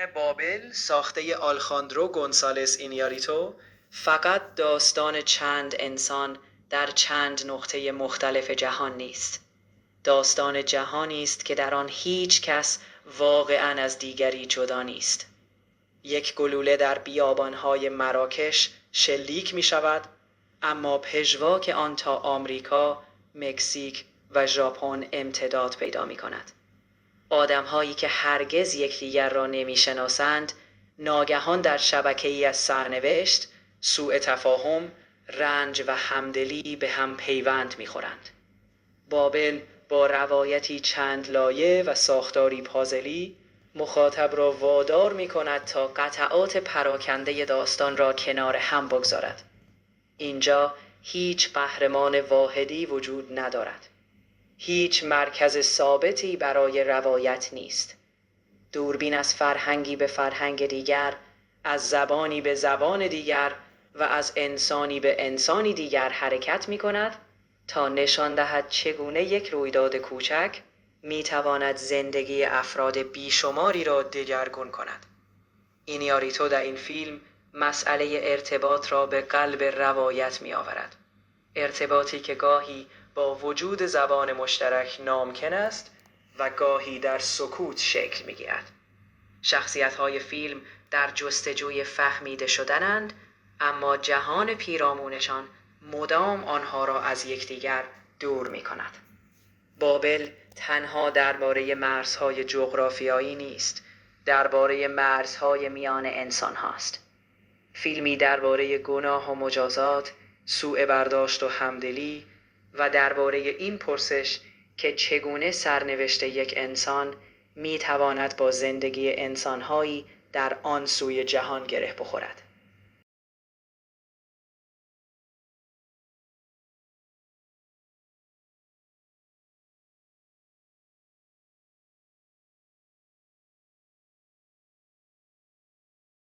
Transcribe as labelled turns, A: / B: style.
A: بابل ساخته آلخاندرو گونسالس اینیاریتو فقط داستان چند انسان در چند نقطه مختلف جهان نیست. داستان جهانی است که در آن هیچ کس واقعاً از دیگری جدا نیست. یک گلوله در بیابانهای مراکش شلیک می شود، اما پژواک آن تا آمریکا، مکزیک و ژاپن امتداد پیدا می کند. آدم‌هایی که هرگز یکدیگر را نمی‌شناسند، ناگهان در شبکه‌ای از سرنوشت، سوء تفاهم، رنج و همدلی به هم پیوند می‌خورند. بابل با روایتی چند لایه و ساختاری پازلی مخاطب را وادار می‌کند تا قطعات پراکنده داستان را کنار هم بگذارد. اینجا هیچ قهرمان واحدی وجود ندارد. هیچ مرکز ثابتی برای روایت نیست. دوربین از فرهنگی به فرهنگ دیگر، از زبانی به زبان دیگر و از انسانی به انسانی دیگر حرکت می کند تا نشان دهد چگونه یک رویداد کوچک می تواند زندگی افراد بیشماری را دگرگون کند. اینیاریتو در این فیلم مسئله ارتباط را به قلب روایت می آورد. ارتباطی که گاهی با وجود زبان مشترک نامکن است و گاهی در سکوت شکل می گیرد. شخصیت‌های فیلم در جستجوی فهمیده شدنند، اما جهان پیرامونشان مدام آنها را از یکدیگر دور می کند. بابل تنها درباره مرزهای جغرافیایی نیست، درباره مرزهای میان انسان هاست. فیلمی درباره گناه و مجازات، سوء برداشت و همدلی و درباره این پرسش که چگونه سرنوشت یک انسان می تواند با زندگی انسانهایی در آن سوی جهان گره بخورد.